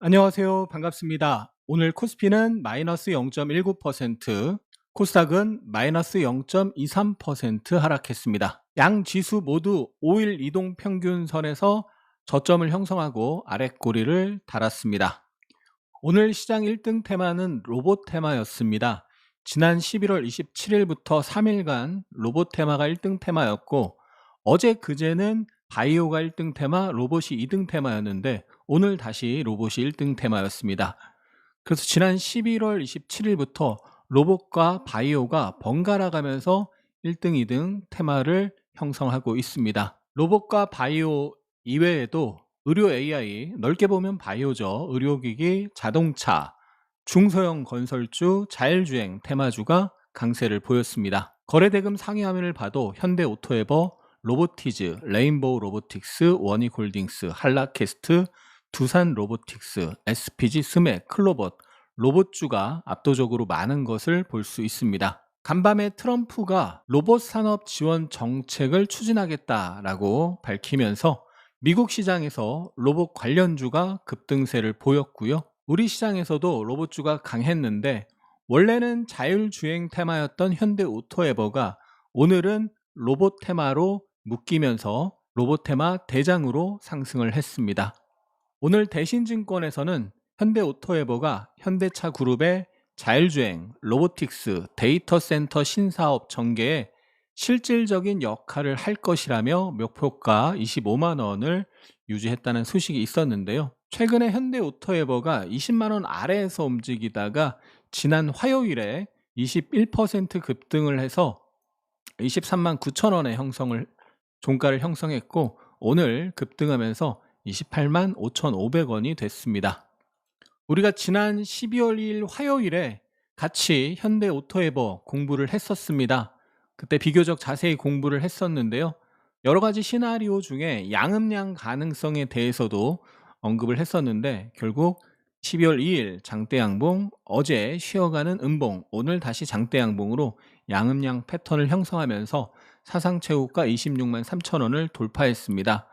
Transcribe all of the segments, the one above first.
안녕하세요. 반갑습니다. 오늘 코스피는 마이너스 0.19%, 코스닥은 마이너스 0.23% 하락했습니다. 양 지수 모두 5일 이동 평균선에서 저점을 형성하고 아랫꼬리를 달았습니다. 오늘 시장 1등 테마는 로봇 테마였습니다. 지난 11월 27일부터 3일간 로봇 테마가 1등 테마였고, 어제 그제는 바이오가 1등 테마, 로봇이 2등 테마였는데 오늘 다시 로봇이 1등 테마였습니다. 그래서 지난 11월 27일부터 로봇과 바이오가 번갈아 가면서 1등, 2등 테마를 형성하고 있습니다. 로봇과 바이오 이외에도 의료 AI, 넓게 보면 바이오죠. 의료기기, 자동차, 중소형 건설주, 자율주행 테마주가 강세를 보였습니다. 거래대금 상위 화면을 봐도 현대오토에버, 로보티즈, 레인보우 로보틱스, 원익홀딩스, 한라캐스트, 두산 로보틱스, SPG, 스맥, 클로봇, 로봇주가 압도적으로 많은 것을 볼 수 있습니다. 간밤에 트럼프가 로봇 산업 지원 정책을 추진하겠다라고 밝히면서 미국 시장에서 로봇 관련주가 급등세를 보였고요. 우리 시장에서도 로봇주가 강했는데 원래는 자율주행 테마였던 현대오토에버가 오늘은 로봇 테마로 묶이면서 로봇 테마 대장으로 상승을 했습니다. 오늘 대신증권에서는 현대오토에버가 현대차 그룹의 자율주행, 로보틱스, 데이터 센터 신사업 전개에 실질적인 역할을 할 것이라며 목표가 25만 원을 유지했다는 소식이 있었는데요. 최근에 현대오토에버가 20만 원 아래에서 움직이다가 지난 화요일에 21% 급등을 해서 23만 9천 원의 종가를 형성했고 오늘 급등하면서 28만 5,500원이 됐습니다. 우리가 지난 12월 2일 화요일에 같이 현대오토에버 공부를 했었습니다. 그때 비교적 자세히 공부를 했었는데요. 여러 가지 시나리오 중에 양음양 가능성에 대해서도 언급을 했었는데 결국 12월 2일 장대양봉, 어제 쉬어가는 음봉, 오늘 다시 장대양봉으로 양음양 패턴을 형성하면서 사상최고가 26만 3천 원을 돌파했습니다.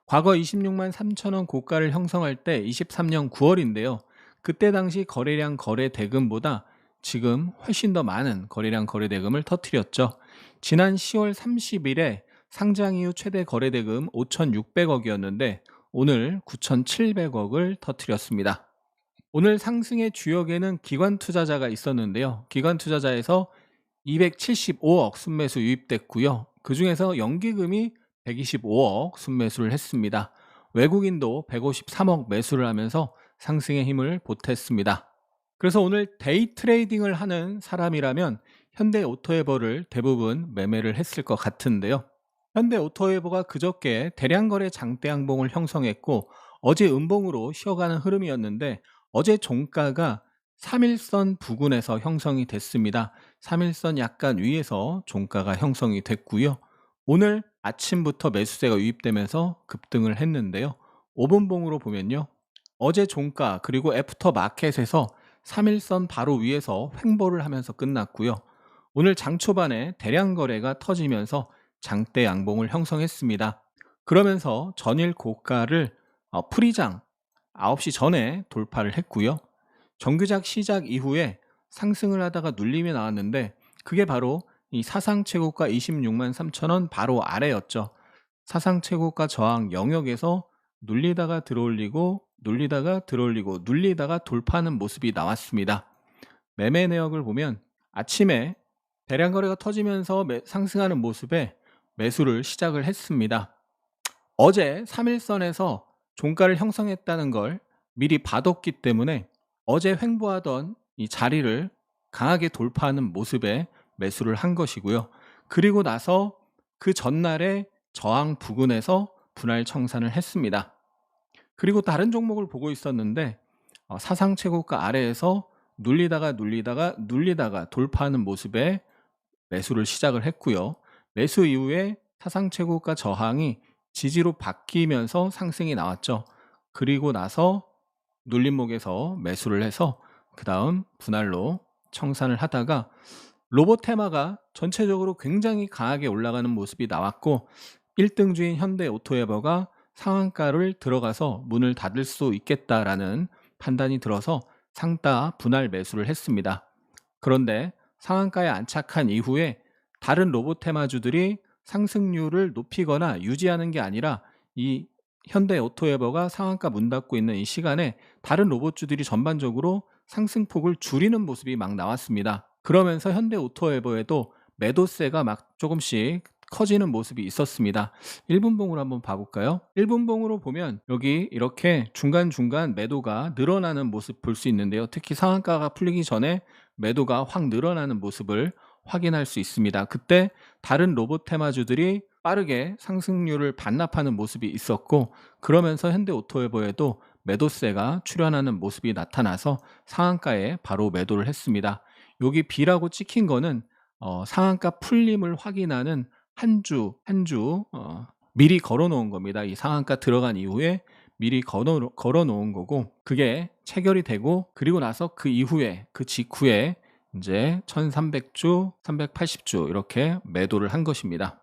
과거 26만 3천 원 고가를 형성할 때 23년 9월인데요. 그때 당시 거래량 거래 대금보다 지금 훨씬 더 많은 거래량 거래 대금을 터뜨렸죠. 지난 10월 30일에 상장 이후 최대 거래 대금 5,600억이었는데 오늘 9,700억을 터뜨렸습니다. 오늘 상승의 주역에는 기관 투자자가 있었는데요. 기관 투자자에서 275억 순매수 유입됐고요. 그중에서 연기금이 125억 순매수를 했습니다. 외국인도 153억 매수를 하면서 상승의 힘을 보탰습니다. 그래서 오늘 데이 트레이딩을 하는 사람이라면 현대오토에버를 대부분 매매를 했을 것 같은데요. 현대오토에버가 그저께 대량거래 장대양봉을 형성했고 어제 음봉으로 쉬어가는 흐름이었는데 어제 종가가 3일선 부근에서 형성이 됐습니다. 3일선 약간 위에서 종가가 형성이 됐고요. 오늘 아침부터 매수세가 유입되면서 급등을 했는데요. 5분봉으로 보면요. 어제 종가 그리고 애프터 마켓에서 3일선 바로 위에서 횡보를 하면서 끝났고요. 오늘 장 초반에 대량 거래가 터지면서 장대 양봉을 형성했습니다. 그러면서 전일 고가를 프리장 9시 전에 돌파를 했고요. 정규작 시작 이후에 상승을 하다가 눌림이 나왔는데 그게 바로 이 사상 최고가 26만 3천 원 바로 아래였죠. 사상 최고가 저항 영역에서 눌리다가 들어올리고 눌리다가 들어올리고 눌리다가 돌파하는 모습이 나왔습니다. 매매 내역을 보면 아침에 대량 거래가 터지면서 상승하는 모습에 매수를 시작을 했습니다. 어제 3일선에서 종가를 형성했다는 걸 미리 봐뒀기 때문에 어제 횡보하던 이 자리를 강하게 돌파하는 모습에 매수를 한 것이고요. 그리고 나서 그 전날에 저항 부근에서 분할 청산을 했습니다. 그리고 다른 종목을 보고 있었는데 사상 최고가 아래에서 눌리다가 돌파하는 모습에 매수를 시작을 했고요. 매수 이후에 사상 최고가 저항이 지지로 바뀌면서 상승이 나왔죠. 그리고 나서 눌림목에서 매수를 해서 그 다음 분할로 청산을 하다가 로봇 테마가 전체적으로 굉장히 강하게 올라가는 모습이 나왔고 1등주인 현대오토에버가 상한가를 들어가서 문을 닫을 수 있겠다라는 판단이 들어서 상따 분할 매수를 했습니다. 그런데 상한가에 안착한 이후에 다른 로봇 테마주들이 상승률을 높이거나 유지하는 게 아니라 이 현대오토에버가 상한가 문 닫고 있는 이 시간에 다른 로봇주들이 전반적으로 상승폭을 줄이는 모습이 막 나왔습니다. 그러면서 현대오토에버에도 매도세가 막 조금씩 커지는 모습이 있었습니다. 1분봉으로 한번 봐볼까요? 1분봉으로 보면 여기 이렇게 중간중간 매도가 늘어나는 모습 볼 수 있는데요. 특히 상한가가 풀리기 전에 매도가 확 늘어나는 모습을 확인할 수 있습니다. 그때 다른 로봇 테마주들이 빠르게 상승률을 반납하는 모습이 있었고, 그러면서 현대오토에버에도 매도세가 출현하는 모습이 나타나서 상한가에 바로 매도를 했습니다. 여기 B라고 찍힌 거는 상한가 풀림을 확인하는 한 주 미리 걸어 놓은 겁니다. 이 상한가 들어간 이후에 미리 걸어 놓은 거고, 그게 체결이 되고, 그리고 나서 그 이후에 그 직후에 이제 1300주 380주 이렇게 매도를 한 것입니다.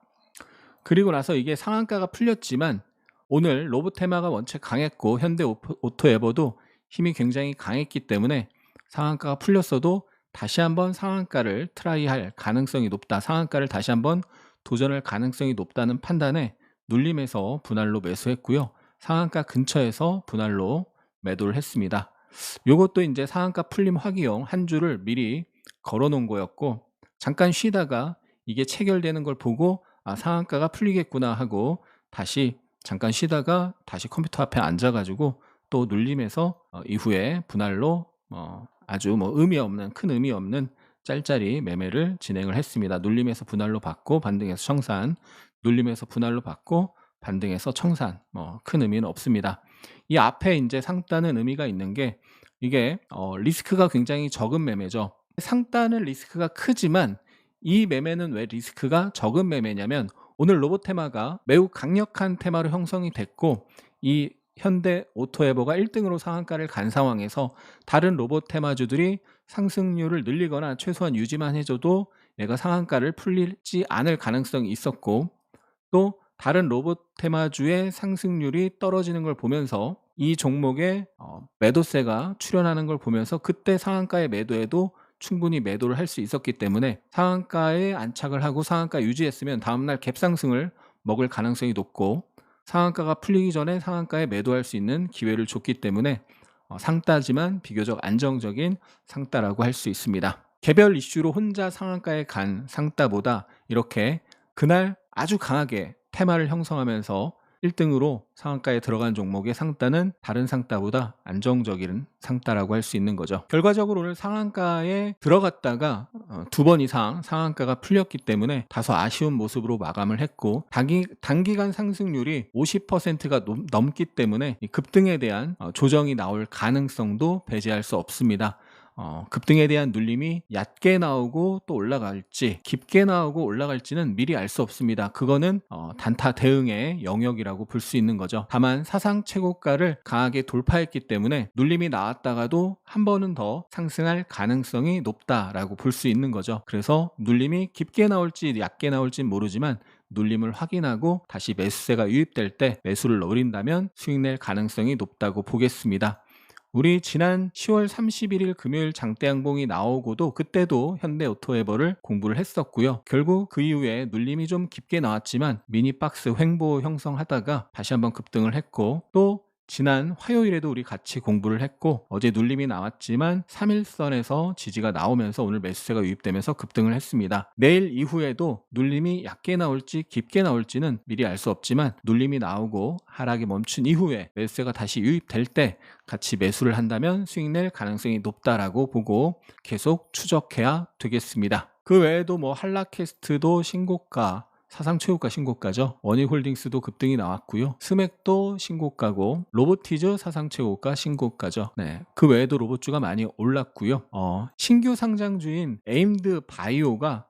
그리고 나서 이게 상한가가 풀렸지만 오늘 로봇테마가 원체 강했고 현대오토에버도 힘이 굉장히 강했기 때문에 상한가가 풀렸어도 다시 한번 상한가를 트라이할 가능성이 높다, 상한가를 다시 한번 도전할 가능성이 높다는 판단에 눌림에서 분할로 매수했고요. 상한가 근처에서 분할로 매도를 했습니다. 요것도 이제 상한가 풀림 확인용 한 주를 미리 걸어 놓은 거였고, 잠깐 쉬다가 이게 체결되는 걸 보고 상한가가 풀리겠구나 하고 다시 잠깐 쉬다가 다시 컴퓨터 앞에 앉아가지고 또 눌림에서 이후에 분할로 아주 큰 의미 없는 짤짤이 매매를 진행을 했습니다. 눌림에서 분할로 받고 반등해서 청산, 눌림에서 분할로 받고 반등해서 청산, 큰 의미는 없습니다. 이 앞에 이제 상따는 의미가 있는 게, 이게 리스크가 굉장히 적은 매매죠. 상따는 리스크가 크지만 이 매매는 왜 리스크가 적은 매매냐면, 오늘 로봇 테마가 매우 강력한 테마로 형성이 됐고, 이 현대오토에버가 1등으로 상한가를 간 상황에서 다른 로봇 테마주들이 상승률을 늘리거나 최소한 유지만 해줘도 얘가 상한가를 풀리지 않을 가능성이 있었고, 또 다른 로봇 테마주의 상승률이 떨어지는 걸 보면서 이 종목에 매도세가 출현하는 걸 보면서 그때 상한가에 매도해도 충분히 매도를 할 수 있었기 때문에 상한가에 안착을 하고 상한가 유지했으면 다음날 갭상승을 먹을 가능성이 높고, 상한가가 풀리기 전에 상한가에 매도할 수 있는 기회를 줬기 때문에 상따지만 비교적 안정적인 상따라고 할 수 있습니다. 개별 이슈로 혼자 상한가에 간 상따보다 이렇게 그날 아주 강하게 테마를 형성하면서 1등으로 상한가에 들어간 종목의 상따는 다른 상따보다 안정적인 상따라고 할 수 있는 거죠. 결과적으로 오늘 상한가에 들어갔다가 2번 이상 상한가가 풀렸기 때문에 다소 아쉬운 모습으로 마감을 했고, 단기간 상승률이 50%가 넘기 때문에 급등에 대한 조정이 나올 가능성도 배제할 수 없습니다. 급등에 대한 눌림이 얕게 나오고 또 올라갈지 깊게 나오고 올라갈지는 미리 알 수 없습니다. 그거는 단타 대응의 영역이라고 볼 수 있는 거죠. 다만 사상 최고가를 강하게 돌파했기 때문에 눌림이 나왔다가도 한 번은 더 상승할 가능성이 높다라고 볼 수 있는 거죠. 그래서 눌림이 깊게 나올지 얕게 나올지는 모르지만 눌림을 확인하고 다시 매수세가 유입될 때 매수를 노린다면 수익 낼 가능성이 높다고 보겠습니다. 우리 지난 10월 31일 금요일 장대양봉이 나오고도 그때도 현대오토에버를 공부를 했었고요. 결국 그 이후에 눌림이 좀 깊게 나왔지만 미니박스 횡보 형성하다가 다시 한번 급등을 했고, 또 지난 화요일에도 우리 같이 공부를 했고, 어제 눌림이 나왔지만 3일선에서 지지가 나오면서 오늘 매수세가 유입되면서 급등을 했습니다. 내일 이후에도 눌림이 얕게 나올지 깊게 나올지는 미리 알 수 없지만 눌림이 나오고 하락이 멈춘 이후에 매수세가 다시 유입될 때 같이 매수를 한다면 수익 낼 가능성이 높다라고 보고 계속 추적해야 되겠습니다. 그 외에도 한라캐스트도 신고가, 사상 최고가 신고가죠. 원익홀딩스도 급등이 나왔고요. 스맥도 신고가고, 로보티즈 사상 최고가 신고가죠. 네, 그 외에도 로봇주가 많이 올랐고요. 신규 상장주인 에임드 바이오가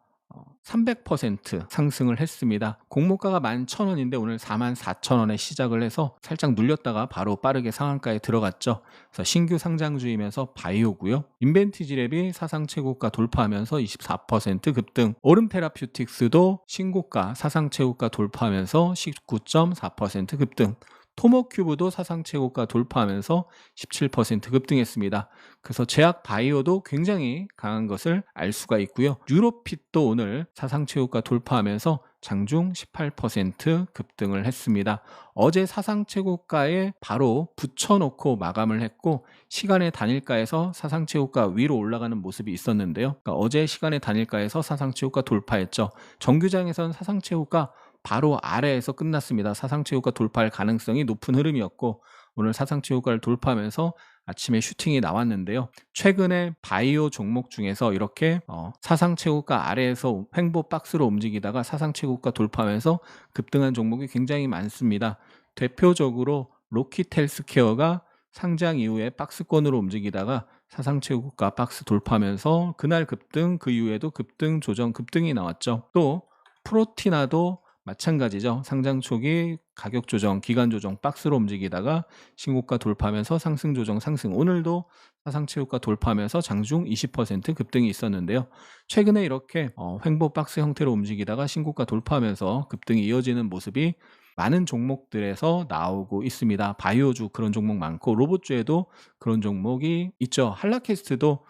300% 상승을 했습니다. 공모가가 11,000원인데 오늘 44,000원에 시작을 해서 살짝 눌렸다가 바로 빠르게 상한가에 들어갔죠. 그래서 신규 상장주이면서 바이오고요. 인벤티지랩이 사상 최고가 돌파하면서 24% 급등. 오름테라퓨틱스도 신고가 사상 최고가 돌파하면서 19.4% 급등. 토모큐브도 사상 최고가 돌파하면서 17% 급등했습니다. 그래서 제약 바이오도 굉장히 강한 것을 알 수가 있고요. 뉴로핏도 오늘 사상 최고가 돌파하면서 장중 18% 급등을 했습니다. 어제 사상 최고가에 바로 붙여놓고 마감을 했고 시간의 단일가에서 사상 최고가 위로 올라가는 모습이 있었는데요. 그러니까 어제 시간의 단일가에서 사상 최고가 돌파했죠. 정규장에서는 사상 최고가 바로 아래에서 끝났습니다. 사상 최고가 돌파할 가능성이 높은 흐름이었고 오늘 사상 최고가를 돌파하면서 아침에 슈팅이 나왔는데요. 최근에 바이오 종목 중에서 이렇게 사상 최고가 아래에서 횡보 박스로 움직이다가 사상 최고가 돌파하면서 급등한 종목이 굉장히 많습니다. 대표적으로 로키텔스케어가 상장 이후에 박스권으로 움직이다가 사상 최고가 박스 돌파하면서 그날 급등, 그 이후에도 급등, 조정, 급등이 나왔죠. 또 프로티나도 마찬가지죠. 상장 초기 가격 조정, 기간 조정 박스로 움직이다가 신고가 돌파하면서 상승 조정 상승. 오늘도 사상 최고가 돌파하면서 장중 20% 급등이 있었는데요. 최근에 이렇게 횡보 박스 형태로 움직이다가 신고가 돌파하면서 급등이 이어지는 모습이 많은 종목들에서 나오고 있습니다. 바이오주 그런 종목 많고 로봇주에도 그런 종목이 있죠. 한라캐스트도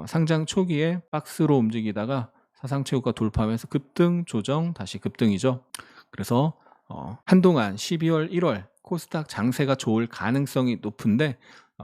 상장 초기에 박스로 움직이다가 사상 최고가 돌파하면서 급등, 조정, 다시 급등이죠. 그래서 한동안 12월, 1월 코스닥 장세가 좋을 가능성이 높은데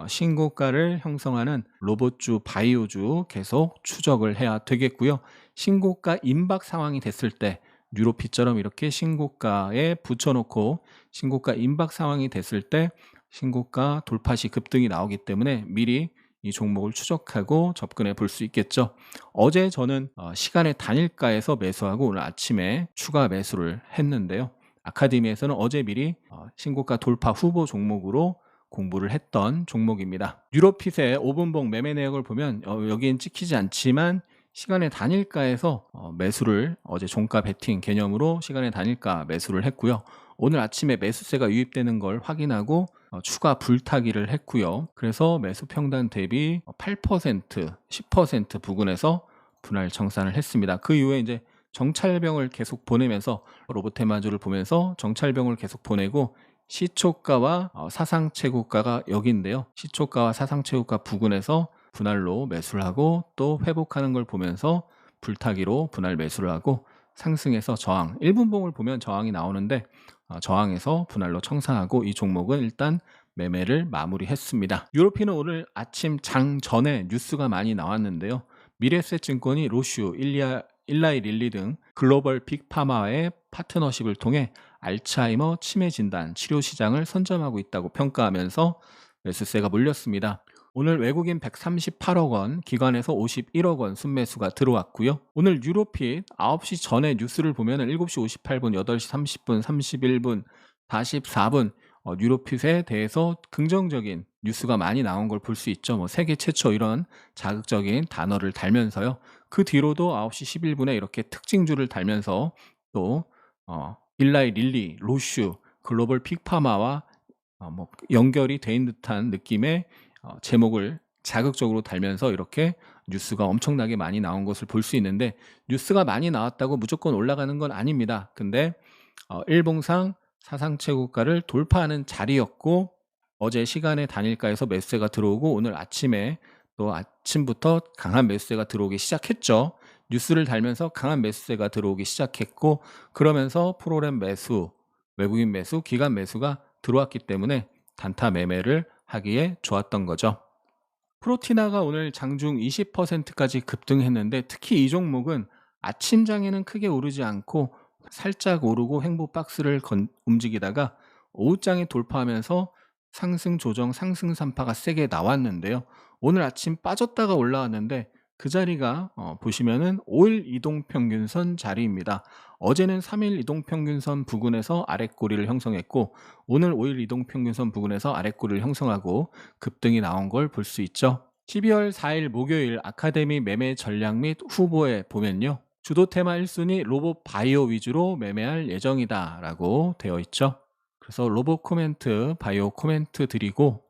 신고가를 형성하는 로봇주, 바이오주 계속 추적을 해야 되겠고요. 신고가 임박 상황이 됐을 때 뉴로핏처럼 이렇게 신고가에 붙여놓고 신고가 임박 상황이 됐을 때 신고가 돌파 시 급등이 나오기 때문에 미리 이 종목을 추적하고 접근해 볼 수 있겠죠. 어제 저는 시간의 단일가에서 매수하고 오늘 아침에 추가 매수를 했는데요. 아카데미에서는 어제 미리 신고가 돌파 후보 종목으로 공부를 했던 종목입니다. 뉴로핏의 5분봉 매매 내역을 보면 여기엔 찍히지 않지만 시간의 단일가에서 매수를 어제 종가 베팅 개념으로 시간의 단일가 매수를 했고요. 오늘 아침에 매수세가 유입되는 걸 확인하고 추가 불타기를 했고요. 그래서 매수 평단 대비 8%, 10% 부근에서 분할 청산을 했습니다. 그 이후에 이제 정찰병을 계속 보내면서 로보테마주를 보면서 정찰병을 계속 보내고 시초가와 사상 최고가가 여기인데요. 시초가와 사상 최고가 부근에서 분할로 매수를 하고 또 회복하는 걸 보면서 불타기로 분할 매수를 하고 상승해서 저항, 1분봉을 보면 저항이 나오는데 저항에서 분할로 청산하고 이 종목은 일단 매매를 마무리했습니다. 유로피는 오늘 아침 장 전에 뉴스가 많이 나왔는데요. 미래에셋증권이 로슈, 일라이 릴리 등 글로벌 빅파마와의 파트너십을 통해 알츠하이머 치매 진단 치료 시장을 선점하고 있다고 평가하면서 매수세가 몰렸습니다. 오늘 외국인 138억 원, 기관에서 51억 원 순매수가 들어왔고요. 오늘 유로핏 9시 전에 뉴스를 보면 7시 58분, 8시 30분, 31분, 44분 유로핏에 대해서 긍정적인 뉴스가 많이 나온 걸 볼 수 있죠. 세계 최초 이런 자극적인 단어를 달면서요. 그 뒤로도 9시 11분에 이렇게 특징주를 달면서 또 일라이 릴리, 로슈, 글로벌 픽파마와 연결이 된 듯한 느낌의 제목을 자극적으로 달면서 이렇게 뉴스가 엄청나게 많이 나온 것을 볼 수 있는데 뉴스가 많이 나왔다고 무조건 올라가는 건 아닙니다. 근데 일봉상 사상 최고가를 돌파하는 자리였고 어제 시간의 단일가에서 매수세가 들어오고 오늘 아침에 또 아침부터 강한 매수세가 들어오기 시작했죠. 뉴스를 달면서 강한 매수세가 들어오기 시작했고 그러면서 프로그램 매수, 외국인 매수, 기관 매수가 들어왔기 때문에 단타 매매를 하기에 좋았던 거죠. 프로티나가 오늘 장중 20%까지 급등했는데 특히 이 종목은 아침장에는 크게 오르지 않고 살짝 오르고 횡보 박스를 움직이다가 오후장에 돌파하면서 상승 조정 상승 산파가 세게 나왔는데요. 오늘 아침 빠졌다가 올라왔는데 그 자리가 보시면은 5일 이동평균선 자리입니다. 어제는 3일 이동평균선 부근에서 아랫꼬리를 형성했고 오늘 5일 이동평균선 부근에서 아랫꼬리를 형성하고 급등이 나온 걸 볼 수 있죠. 12월 4일 목요일 아카데미 매매 전략 및 후보에 보면요. 주도 테마 1순위 로봇 바이오 위주로 매매할 예정이다 라고 되어 있죠. 그래서 로봇 코멘트, 바이오 코멘트 드리고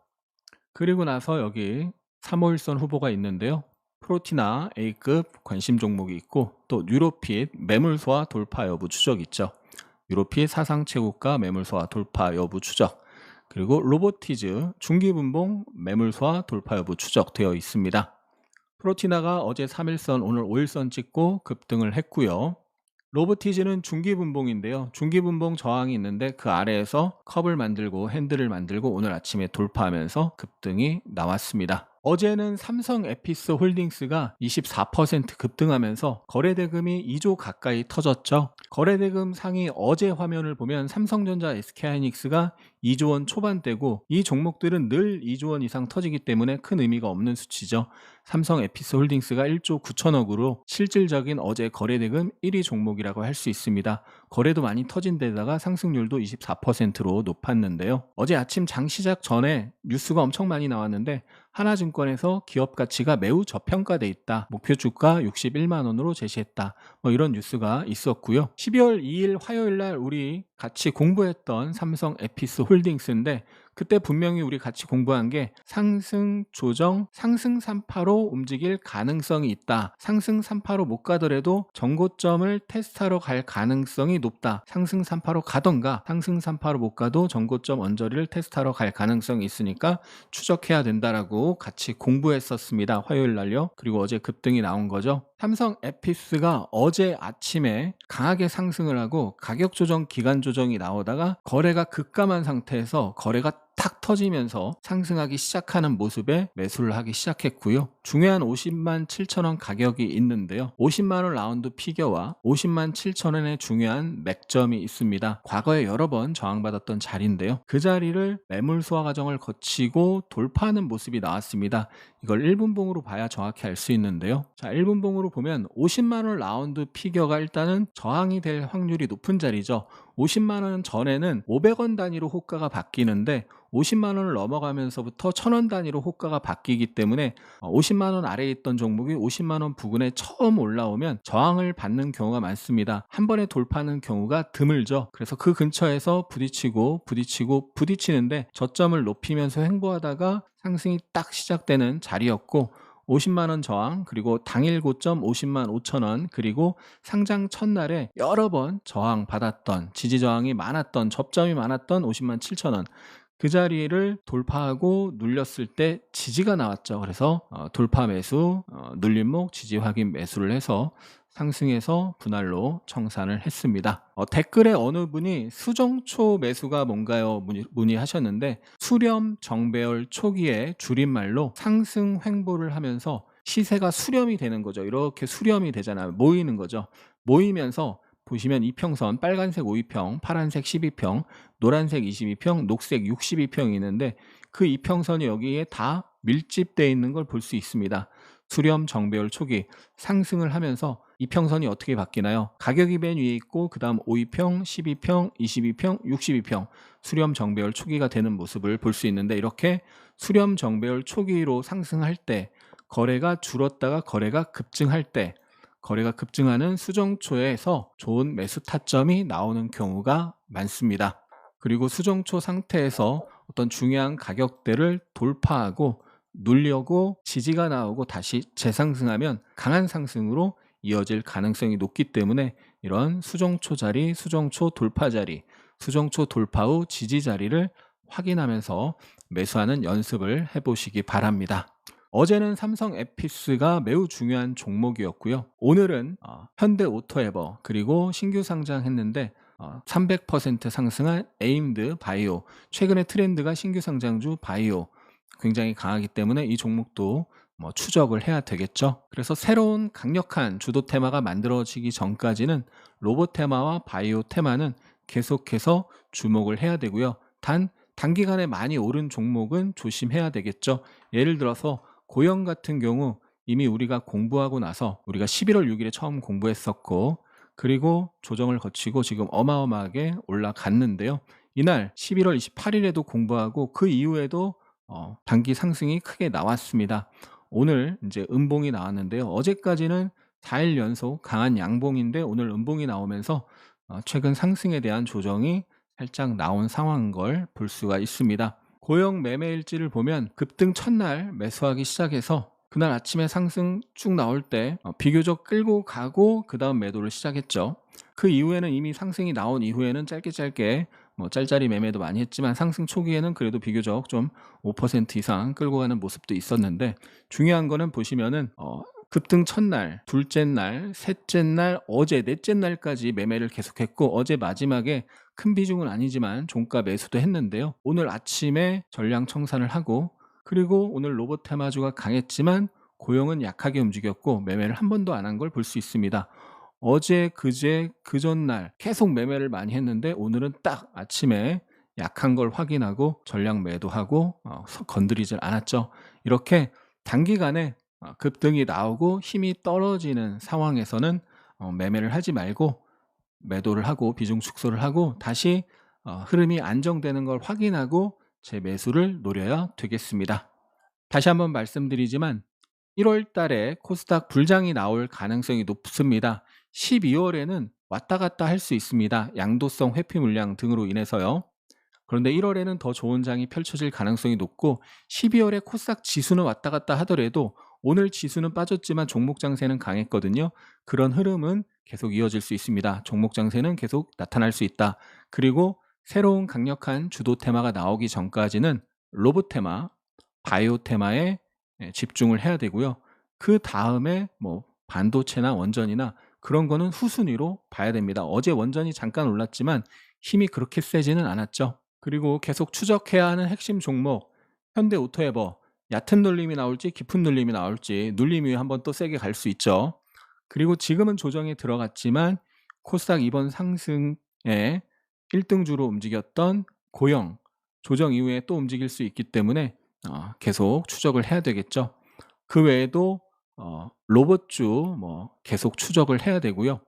그리고 나서 여기 3호일선 후보가 있는데요. 프로티나 A급 관심 종목이 있고 또 뉴로핏 매물소화 돌파 여부 추적 있죠. 뉴로핏 사상 최고가 매물소화 돌파 여부 추적 그리고 로보티즈, 중기분봉, 매물소화 돌파 여부 추적되어 있습니다. 프로티나가 어제 3일선, 오늘 5일선 찍고 급등을 했고요. 로보티즈는 중기분봉인데요. 중기분봉 저항이 있는데 그 아래에서 컵을 만들고 핸들을 만들고 오늘 아침에 돌파하면서 급등이 나왔습니다. 어제는 삼성 에피스 홀딩스가 24% 급등하면서 거래대금이 2조 가까이 터졌죠. 거래대금 상위 어제 화면을 보면 삼성전자, SK하이닉스가 2조 원 초반대고 이 종목들은 늘 2조 원 이상 터지기 때문에 큰 의미가 없는 수치죠. 삼성 에피스 홀딩스가 1조 9천억으로 실질적인 어제 거래대금 1위 종목이라고 할 수 있습니다. 거래도 많이 터진 데다가 상승률도 24%로 높았는데요. 어제 아침 장 시작 전에 뉴스가 엄청 많이 나왔는데 하나증권에서 기업 가치가 매우 저평가돼 있다. 목표 주가 61만 원으로 제시했다. 이런 뉴스가 있었고요. 12월 2일 화요일 날 우리 같이 공부했던 삼성 에피스 홀딩스인데 그때 분명히 우리 같이 공부한 게 상승 조정, 상승 산파로 움직일 가능성이 있다. 상승 산파로 못 가더라도 전고점을 테스트하러 갈 가능성이 높다. 상승 산파로 가던가 상승 산파로 못 가도 전고점 언저리를 테스트하러 갈 가능성이 있으니까 추적해야 된다라고 같이 공부했었습니다. 화요일 날요. 그리고 어제 급등이 나온 거죠. 삼성 에피스가 어제 아침에 강하게 상승을 하고 가격 조정, 기간 조정이 나오다가 거래가 급감한 상태에서 거래가 탁 터지면서 상승하기 시작하는 모습에 매수를 하기 시작했고요. 중요한 50만 7천 원 가격이 있는데요. 50만 원 라운드 피겨와 50만 7천 원의 중요한 맥점이 있습니다. 과거에 여러 번 저항받았던 자리인데요. 그 자리를 매물 소화 과정을 거치고 돌파하는 모습이 나왔습니다. 이걸 1분봉으로 봐야 정확히 알 수 있는데요. 자, 1분봉으로 보면 50만 원 라운드 피겨가 일단은 저항이 될 확률이 높은 자리죠. 50만 원 전에는 500원 단위로 호가가 바뀌는데 50만 원을 넘어가면서부터 1000원 단위로 호가가 바뀌기 때문에 50만 원 아래에 있던 종목이 50만 원 부근에 처음 올라오면 저항을 받는 경우가 많습니다. 한 번에 돌파하는 경우가 드물죠. 그래서 그 근처에서 부딪히는데 저점을 높이면서 횡보하다가 상승이 딱 시작되는 자리였고 50만 원 저항, 그리고 당일 고점 50만 5천 원, 그리고 상장 첫날에 여러 번 저항 받았던, 지지 저항이 많았던, 접점이 많았던 50만 7천 원, 그 자리를 돌파하고 눌렸을 때 지지가 나왔죠. 그래서 돌파 매수, 눌림목, 지지 확인 매수를 해서 상승해서 분할로 청산을 했습니다. 댓글에 어느 분이 수정초 매수가 뭔가요? 문의하셨는데 수렴 정배열 초기에 줄임말로 상승 횡보를 하면서 시세가 수렴이 되는 거죠. 이렇게 수렴이 되잖아요. 모이는 거죠. 모이면서 보시면 이평선 빨간색 5위평, 파란색 12평, 노란색 22평, 녹색 62평이 있는데 그 이평선이 여기에 다 밀집되어 있는 걸 볼 수 있습니다. 수렴 정배열 초기 상승을 하면서 이평선이 어떻게 바뀌나요? 가격이 맨 위에 있고 그 다음 5위평, 12평, 22평, 62평 수렴 정배열 초기가 되는 모습을 볼 수 있는데 이렇게 수렴 정배열 초기로 상승할 때 거래가 줄었다가 거래가 급증할 때 거래가 급증하는 수정초에서 좋은 매수 타점이 나오는 경우가 많습니다. 그리고 수정초 상태에서 어떤 중요한 가격대를 돌파하고 눌려고 지지가 나오고 다시 재상승하면 강한 상승으로 이어질 가능성이 높기 때문에 이런 수정초 자리, 수정초 돌파 자리, 수정초 돌파 후 지지 자리를 확인하면서 매수하는 연습을 해보시기 바랍니다. 어제는 삼성 에피스가 매우 중요한 종목이었고요. 오늘은 현대오토에버 그리고 신규 상장했는데 300% 상승한 에임드 바이오, 최근에 트렌드가 신규 상장주 바이오 굉장히 강하기 때문에 이 종목도 추적을 해야 되겠죠. 그래서 새로운 강력한 주도 테마가 만들어지기 전까지는 로봇 테마와 바이오 테마는 계속해서 주목을 해야 되고요. 단기간에 많이 오른 종목은 조심해야 되겠죠. 예를 들어서 고영 같은 경우 이미 우리가 공부하고 나서 우리가 11월 6일에 처음 공부했었고 그리고 조정을 거치고 지금 어마어마하게 올라갔는데요. 이날 11월 28일에도 공부하고 그 이후에도 단기 상승이 크게 나왔습니다. 오늘 이제 음봉이 나왔는데요. 어제까지는 4일 연속 강한 양봉인데 오늘 음봉이 나오면서 최근 상승에 대한 조정이 살짝 나온 상황인 걸 볼 수가 있습니다. 고영 매매일지를 보면 급등 첫날 매수하기 시작해서 그날 아침에 상승 쭉 나올 때 비교적 끌고 가고 그 다음 매도를 시작했죠. 그 이후에는 이미 상승이 나온 이후에는 짧게 뭐 짤짤이 매매도 많이 했지만 상승 초기에는 그래도 비교적 좀 5% 이상 끌고 가는 모습도 있었는데, 중요한 거는 보시면은 급등 첫날, 둘째 날, 셋째 날, 어제 넷째 날까지 매매를 계속했고, 어제 마지막에 큰 비중은 아니지만 종가 매수도 했는데요. 오늘 아침에 전량 청산을 하고, 그리고 오늘 로봇 테마주가 강했지만 고용은 약하게 움직였고 매매를 한 번도 안 한 걸 볼 수 있습니다. 어제, 그제, 그전날 계속 매매를 많이 했는데 오늘은 딱 아침에 약한 걸 확인하고 전량 매도하고 건드리질 않았죠. 이렇게 단기간에 급등이 나오고 힘이 떨어지는 상황에서는 매매를 하지 말고 매도를 하고 비중 축소를 하고 다시 흐름이 안정되는 걸 확인하고 재매수를 노려야 되겠습니다. 다시 한번 말씀드리지만 1월 달에 코스닥 불장이 나올 가능성이 높습니다. 12월에는 왔다 갔다 할 수 있습니다. 양도성 회피 물량 등으로 인해서요. 그런데 1월에는 더 좋은 장이 펼쳐질 가능성이 높고, 12월에 코스닥 지수는 왔다 갔다 하더라도 오늘 지수는 빠졌지만 종목 장세는 강했거든요. 그런 흐름은 계속 이어질 수 있습니다. 종목 장세는 계속 나타날 수 있다. 그리고 새로운 강력한 주도 테마가 나오기 전까지는 로봇 테마, 바이오 테마에 집중을 해야 되고요. 그 다음에 뭐 반도체나 원전이나 그런 거는 후순위로 봐야 됩니다. 어제 원전이 잠깐 올랐지만 힘이 그렇게 세지는 않았죠. 그리고 계속 추적해야 하는 핵심 종목, 현대오토에버, 얕은 눌림이 나올지 깊은 눌림이 나올지, 눌림 위에 한번 또 세게 갈 수 있죠. 그리고 지금은 조정에 들어갔지만 코스닥 이번 상승에 1등주로 움직였던 고영, 조정 이후에 또 움직일 수 있기 때문에 계속 추적을 해야 되겠죠. 그 외에도 로봇주 계속 추적을 해야 되고요.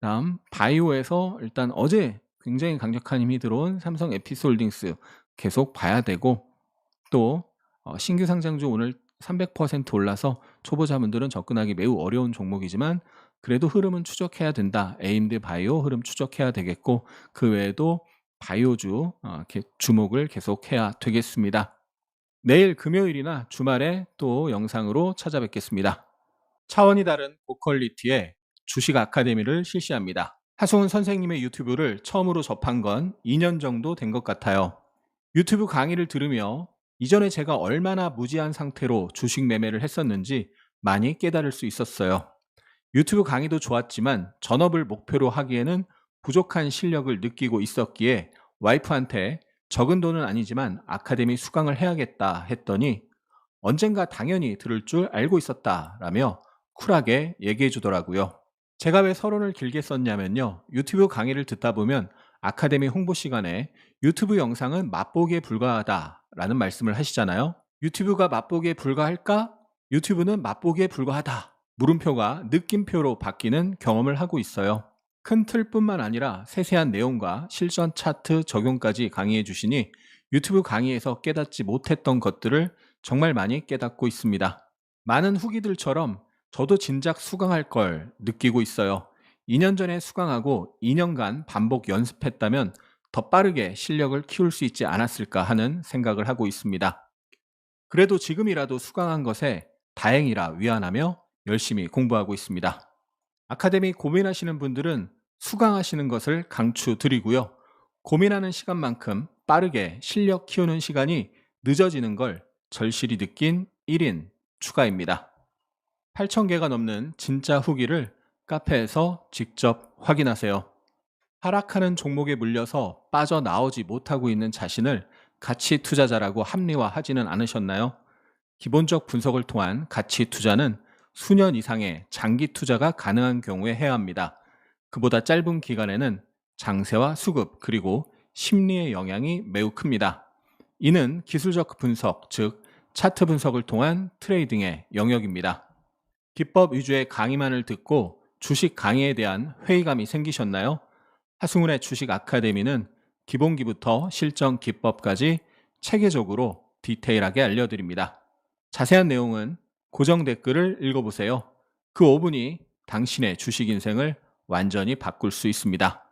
다음 바이오에서 일단 어제 굉장히 강력한 힘이 들어온 삼성 에피솔딩스 계속 봐야 되고, 또 신규 상장주 오늘 300% 올라서 초보자분들은 접근하기 매우 어려운 종목이지만 그래도 흐름은 추적해야 된다. AMD 바이오 흐름 추적해야 되겠고, 그 외에도 바이오주 주목을 계속해야 되겠습니다. 내일 금요일이나 주말에 또 영상으로 찾아뵙겠습니다. 차원이 다른 고퀄리티의 주식 아카데미를 실시합니다. 하승훈 선생님의 유튜브를 처음으로 접한 건 2년 정도 된 것 같아요. 유튜브 강의를 들으며 이전에 제가 얼마나 무지한 상태로 주식 매매를 했었는지 많이 깨달을 수 있었어요. 유튜브 강의도 좋았지만 전업을 목표로 하기에는 부족한 실력을 느끼고 있었기에 와이프한테 적은 돈은 아니지만 아카데미 수강을 해야겠다 했더니 언젠가 당연히 들을 줄 알고 있었다라며 쿨하게 얘기해 주더라고요. 제가 왜 서론을 길게 썼냐면요. 유튜브 강의를 듣다 보면 아카데미 홍보 시간에 유튜브 영상은 맛보기에 불과하다라는 말씀을 하시잖아요. 유튜브가 맛보기에 불과할까? 유튜브는 맛보기에 불과하다. 물음표가 느낌표로 바뀌는 경험을 하고 있어요. 큰 틀뿐만 아니라 세세한 내용과 실전 차트 적용까지 강의해 주시니 유튜브 강의에서 깨닫지 못했던 것들을 정말 많이 깨닫고 있습니다. 많은 후기들처럼 저도 진작 수강할 걸 느끼고 있어요. 2년 전에 수강하고 2년간 반복 연습했다면 더 빠르게 실력을 키울 수 있지 않았을까 하는 생각을 하고 있습니다. 그래도 지금이라도 수강한 것에 다행이라 위안하며 열심히 공부하고 있습니다. 아카데미 고민하시는 분들은 수강하시는 것을 강추드리고요. 고민하는 시간만큼 빠르게 실력 키우는 시간이 늦어지는 걸 절실히 느낀 1인 추가입니다. 8,000개가 넘는 진짜 후기를 카페에서 직접 확인하세요. 하락하는 종목에 물려서 빠져나오지 못하고 있는 자신을 가치 투자자라고 합리화하지는 않으셨나요? 기본적 분석을 통한 가치 투자는 수년 이상의 장기 투자가 가능한 경우에 해야 합니다. 그보다 짧은 기간에는 장세와 수급 그리고 심리의 영향이 매우 큽니다. 이는 기술적 분석, 즉 차트 분석을 통한 트레이딩의 영역입니다. 기법 위주의 강의만을 듣고 주식 강의에 대한 회의감이 생기셨나요? 하승훈의 주식 아카데미는 기본기부터 실전 기법까지 체계적으로 디테일하게 알려드립니다. 자세한 내용은 고정 댓글을 읽어보세요. 그 5분이 당신의 주식 인생을 완전히 바꿀 수 있습니다.